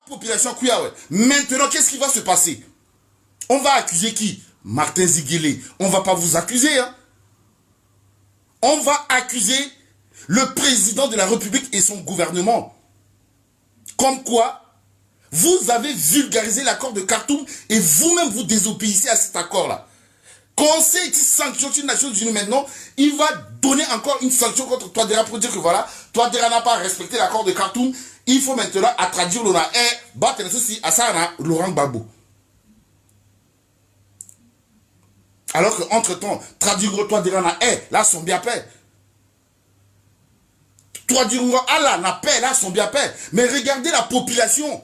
Population Kouyaoué. Maintenant, qu'est-ce qui va se passer? On va accuser qui? Martin Ziguélé. On ne va pas vous accuser. Hein? On va accuser le président de la République et son gouvernement. Comme quoi, vous avez vulgarisé l'accord de Khartoum et vous-même vous désobéissez à cet accord-là. Conseil qui sanctionne les Nations Unies maintenant, il va donner encore une sanction contre Touadéra pour dire que voilà, Touadéra n'a pas respecté l'accord de Khartoum. Il faut maintenant à traduire l'on a battre ceci à ça Laurent Gbagbo. Alors qu'entre-temps, traduire Touadéra na là sont bien paix. Touadéra Allah na paix, là sont bien paix. Mais regardez la population.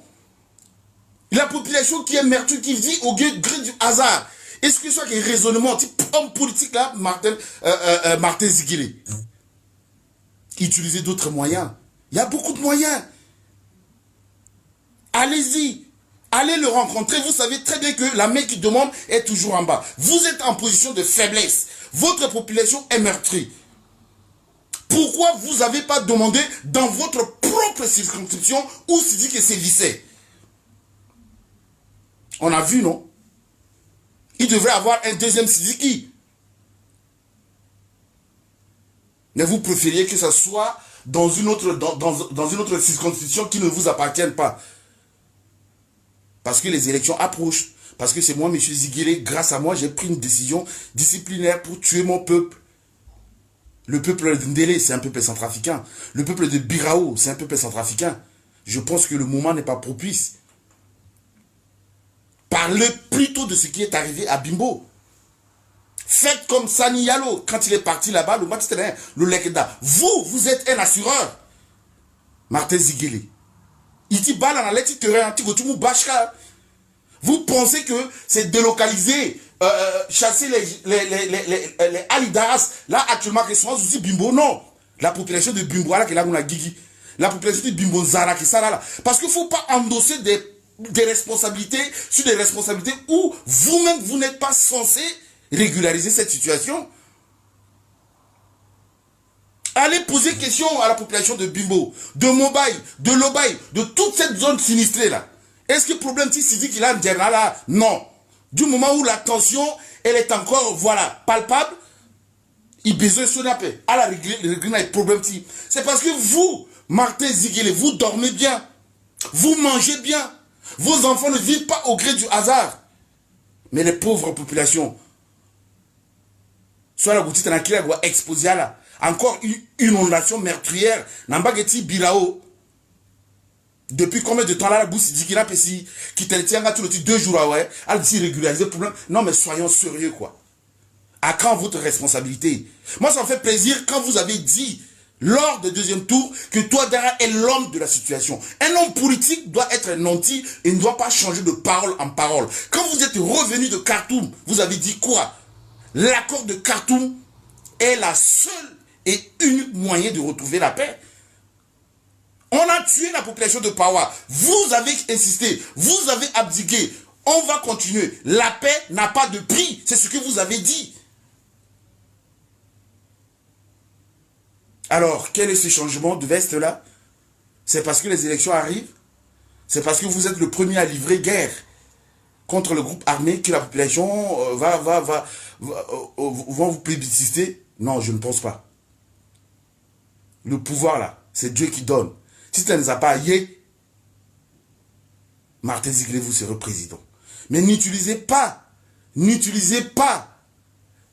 La population qui est meurtrie, qui vit au gré du hasard. Est-ce que ça qui est raisonnement, type homme politique là, Martin Ziguélé? Utiliser d'autres moyens. Il y a beaucoup de moyens. Allez-y. Allez le rencontrer. Vous savez très bien que la main qui demande est toujours en bas. Vous êtes en position de faiblesse. Votre population est meurtrie. Pourquoi vous n'avez pas demandé dans votre propre circonscription où se dit que c'est vissé? On a vu, non? Il devrait avoir un deuxième Sidiki. Mais vous préfériez que ça soit dans une autre, dans une autre circonscription qui ne vous appartienne pas. Parce que les élections approchent. Parce que c'est moi, M. Ziguélé, grâce à moi, j'ai pris une décision disciplinaire pour tuer mon peuple. Le peuple de Ndélé, c'est un peuple centrafricain. Le peuple de Birao, c'est un peuple centrafricain. Je pense que le moment n'est pas propice. Parlez plutôt de ce qui est arrivé à Bimbo. Faites comme Sani Yalo, quand il est parti là-bas, le match terrain, le Lekeda. Vous êtes un assureur. Martin Ziguélé. Il dit, bah, dans la terrain, vous pensez que c'est délocaliser, chasser les Alidaras, là, actuellement, qui sont aussi Bimbo, non. La population de Bimbo, là, qui est là, on a Guigui. La population de Bimbo Zara, qui est là. Parce qu'il ne faut pas endosser des responsabilités sur des responsabilités où vous-même, vous n'êtes pas censé régulariser cette situation. Allez poser question à la population de Bimbo, de Mobaye, de Lobaye, de toute cette zone sinistrée là. Est-ce que le problème si dit qu'il a un dernier là? Non. Du moment où la tension, elle est encore, voilà, palpable, il besoin de son appel. À la régler les problèmes. C'est parce que vous, Martin Ziguélé, vous dormez bien. Vous mangez bien. Vos enfants ne vivent pas au gré du hasard. Mais les pauvres populations, soit la boutique tranquille, elle doit exposer là. Encore une inondation meurtrière. Nambageti Bilao. Depuis combien de temps là, la bouche dit qu'il a pessi, qui te tient tout le temps 2 jours, ouais, elle dit régulariser le problème. Non, mais soyons sérieux, quoi. À quand votre responsabilité? Moi, ça me fait plaisir quand vous avez dit, lors du deuxième tour, que Touadéra est l'homme de la situation. Un homme politique doit être nanti et ne doit pas changer de parole en parole. Quand vous êtes revenu de Khartoum, vous avez dit quoi? L'accord de Khartoum est la seule et unique moyen de retrouver la paix. On a tué la population de Pawa. Vous avez insisté, vous avez abdiqué. On va continuer. La paix n'a pas de prix. C'est ce que vous avez dit. Alors, quel est ce changement de veste là? C'est parce que les élections arrivent? C'est parce que vous êtes le premier à livrer guerre contre le groupe armé que la population va vous plébisciter? Non, je ne pense pas. Le pouvoir là, c'est Dieu qui donne. Si tu ne les as pas aillés, Martin Ziguélé, vous serez président. Mais n'utilisez pas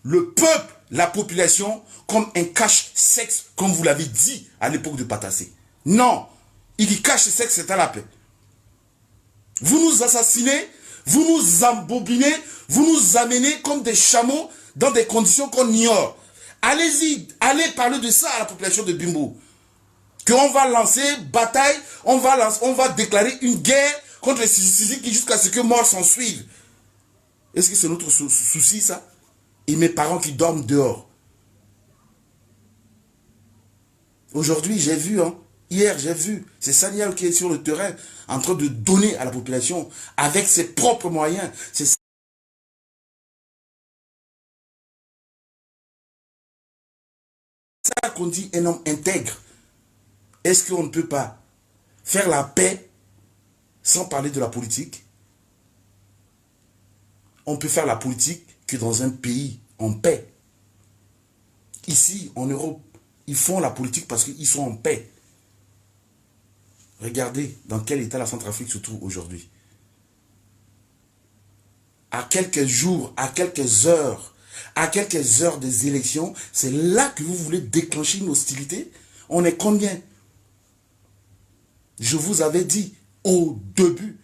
le peuple, la population, comme un cache-sexe, comme vous l'avez dit à l'époque de Patassé. Non, il dit cache-sexe, c'est à la paix. Vous nous assassinez, vous nous embobinez, vous nous amenez comme des chameaux dans des conditions qu'on ignore. Allez-y, allez parler de ça à la population de Bimbo. Qu'on va lancer bataille, on va déclarer une guerre contre les Sisiques jusqu'à ce que mort s'en suive. Est-ce que c'est notre souci, ça? Et mes parents qui dorment dehors. Aujourd'hui, j'ai vu, hein, hier, j'ai vu, c'est Saniel qui est sur le terrain en train de donner à la population avec ses propres moyens. C'est ça qu'on dit un homme intègre. Est-ce qu'on ne peut pas faire la paix sans parler de la politique. On peut faire la politique que dans un pays en paix. Ici, en Europe, ils font la politique parce qu'ils sont en paix. Regardez dans quel état la Centrafrique se trouve aujourd'hui. À quelques jours, à quelques heures des élections, c'est là que vous voulez déclencher une hostilité. On est combien? Je vous avais dit au début,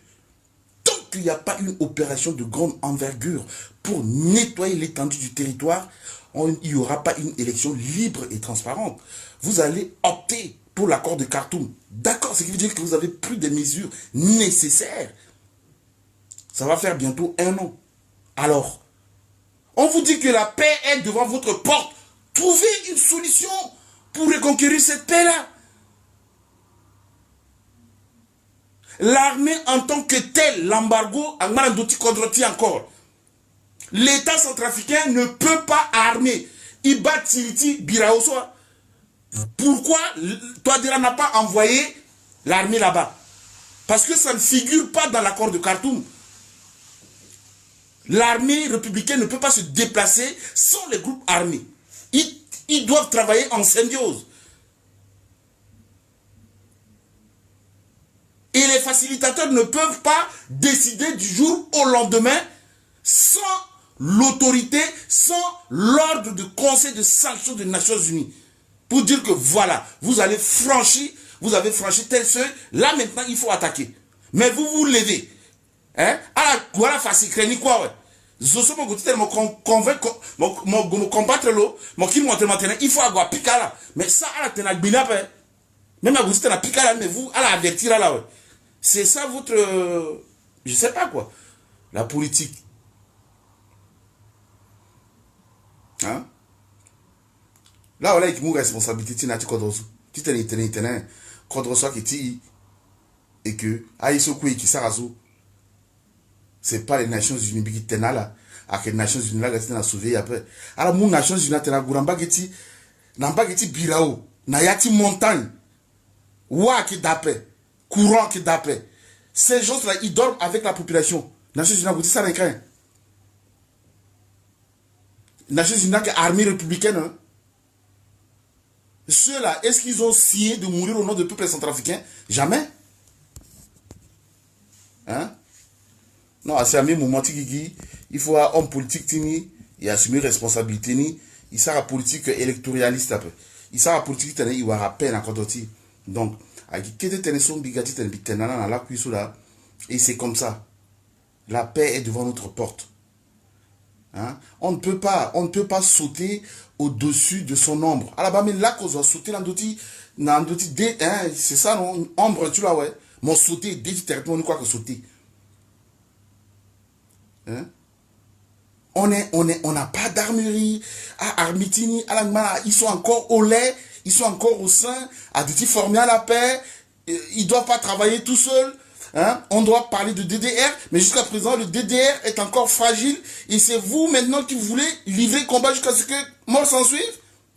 tant qu'il n'y a pas une opération de grande envergure pour nettoyer l'étendue du territoire, il n'y aura pas une élection libre et transparente. Vous allez opter pour l'accord de Khartoum. D'accord, ce qui veut dire que vous avez pris des mesures nécessaires. Ça va faire bientôt 1 an. Alors, on vous dit que la paix est devant votre porte. Trouvez une solution pour reconquérir cette paix-là. L'armée en tant que telle, l'embargo, encore. L'État centrafricain ne peut pas armer Iba Tiriti Biraosoa. Pourquoi Touadéra n'a pas envoyé l'armée là-bas? Parce que ça ne figure pas dans l'accord de Khartoum. L'armée républicaine ne peut pas se déplacer sans les groupes armés. Ils doivent travailler en symbiose. Et les facilitateurs ne peuvent pas décider du jour au lendemain sans l'autorité, sans l'ordre de conseil de sanctions des Nations Unies. Pour dire que voilà, vous avez franchi tel seuil, là maintenant il faut attaquer. Mais vous vous levez. Hein? Voilà, facile, craignez quoi, ouais. Zoso mo gotite mo convaincre mo combattre l'eau, mo qu'il monte maintenant, il faut avoir picala. Mais ça à la tena gbina pe. Même à gotite na picala mais vous à la avertir là, ouais. C'est ça votre je sais pas quoi. La politique. Hein? Là, on a une responsabilité, tu t'es contre soi qui et que Aïsoko et qui s'arraso, c'est pas les Nations Unies qui t'en là, à les Nations Unies là qui t'en sauvé après. Alors, mon Nations Unies t'en a gouramba qui n'a pas qui birao, n'a yati montagne, ouah qui d'après, courant qui d'après. Ces gens-là, ils dorment avec la population. Nations Unies, vous dites ça, rien. Nations Unies, qui est armée républicaine, hein. Ceux-là, est-ce qu'ils ont signé de mourir au nom du peuple centrafricain? Jamais. Hein? Non, c'est un moment il faut un homme politique et assumer responsabilité. Il sera politique électoraliste après. Il sera politique il va rappeler à côté. Donc, et c'est comme ça. La paix est devant notre porte. Hein? On ne peut pas sauter au-dessus de son ombre. Alors, mais là, qu'on va sauter dans l'outil, c'est ça, non? Ombre, tu vois, ouais. Mon sauter, directement, quoi que sauter. Hein? On n'a pas d'armurerie. À Armitini, à la ils sont encore au lait, ils sont encore au sein, à des formés à la paix. Ils ne doivent pas travailler tout seuls. Hein? On doit parler de DDR, mais jusqu'à présent, le DDR est encore fragile. Et c'est vous maintenant qui voulez livrer le combat jusqu'à ce que mort s'en suive.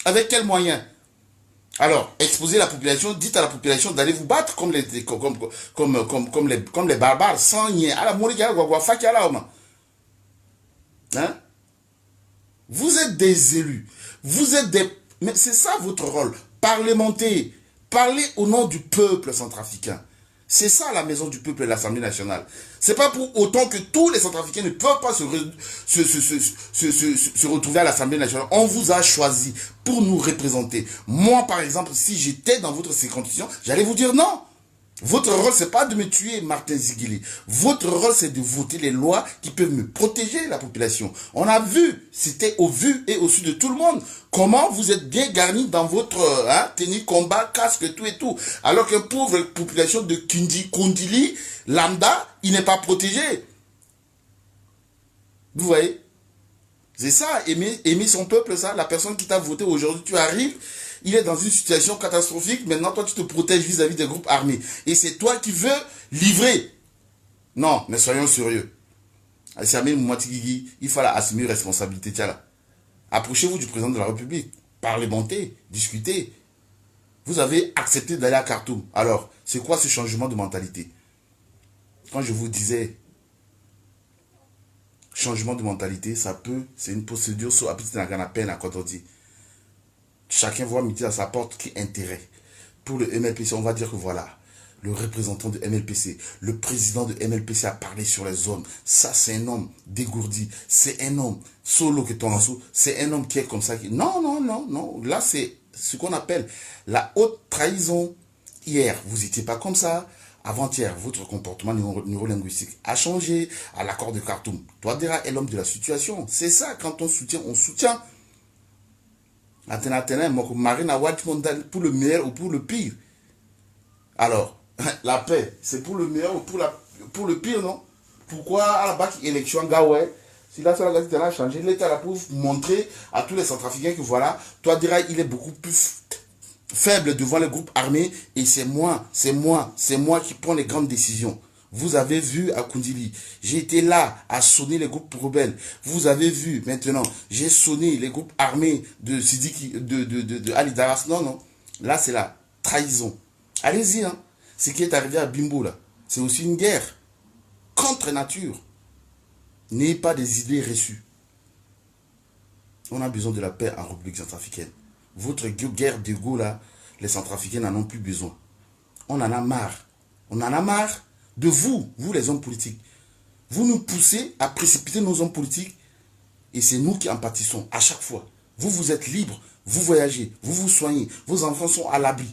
Avec quels moyens? Alors, exposez la population, dites à la population d'aller vous battre comme les barbares, sans nier. Hein? Vous êtes des élus. Vous êtes des... Mais c'est ça votre rôle. Parlementer. Parler au nom du peuple centrafricain. C'est ça la maison du peuple et l'Assemblée nationale. C'est pas pour autant que tous les Centrafricains ne peuvent pas se retrouver à l'Assemblée nationale. On vous a choisi pour nous représenter. Moi, par exemple, si j'étais dans votre circonscription, j'allais vous dire non. Votre rôle, c'est pas de me tuer, Martin Ziguili. Votre rôle, c'est de voter les lois qui peuvent me protéger la population. On a vu, c'était au vu et au su de tout le monde, comment vous êtes bien garni dans votre tenue combat, casque, tout et tout. Alors qu'une pauvre population de Kondili, lambda, il n'est pas protégé. Vous voyez? C'est ça, aimer son peuple, ça. La personne qui t'a voté aujourd'hui, tu arrives, il est dans une situation catastrophique. Maintenant, toi, tu te protèges vis-à-vis des groupes armés. Et c'est toi qui veux livrer. Non, mais soyons sérieux. Il faut assumer une responsabilité. Approchez-vous du président de la République. Parlementez, discutez. Vous avez accepté d'aller à Khartoum. Alors, c'est quoi ce changement de mentalité? quand je vous disais changement de mentalité, ça peut, c'est une procédure sur la peine à quand on dit. Chacun voit midi à sa porte qui intérêt. Pour le MLPC, on va dire que voilà, le représentant de MLPC, le président de MLPC a parlé sur les hommes. Ça, c'est un homme dégourdi. C'est un homme solo que ton sous. C'est un homme qui est comme ça. Non, non, non, non. Là, c'est ce qu'on appelle la haute trahison. Hier, vous n'étiez pas comme ça. Avant-hier, votre comportement neurolinguistique a changé à l'accord de Khartoum. Toi, Dera est l'homme de la situation. C'est ça, quand on soutient, on soutient. Pour le meilleur ou pour le pire. Alors, la paix, c'est pour le meilleur ou pour le pire, non? Pourquoi à la bac élection, Gawé, si la seule gazette a changé, l'État là pour montrer à tous les Centrafricains que voilà, toi, Dera, il est beaucoup plus faible devant les groupes armés et c'est moi qui prends les grandes décisions. Vous avez vu à Kundili, j'ai été là à sonner les groupes rebelles. Vous avez vu maintenant, j'ai sonné les groupes armés de Sidiki, de Ali Daras. Non, non, là c'est la trahison. Allez-y, hein. Ce qui est arrivé à Bimbo là, c'est aussi une guerre contre nature. N'ayez pas des idées reçues. On a besoin de la paix en République centrafricaine. Votre guerre d'ego là, les Centrafricains n'en ont plus besoin. On en a marre. On en a marre de vous, vous les hommes politiques. Vous nous poussez à précipiter nos hommes politiques et c'est nous qui en pâtissons à chaque fois. Vous, vous êtes libres, vous voyagez, vous vous soignez, vos enfants sont à l'abri.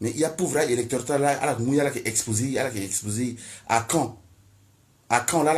Mais il y a pauvre électeur là, qui est exposé, à quand? À quand là?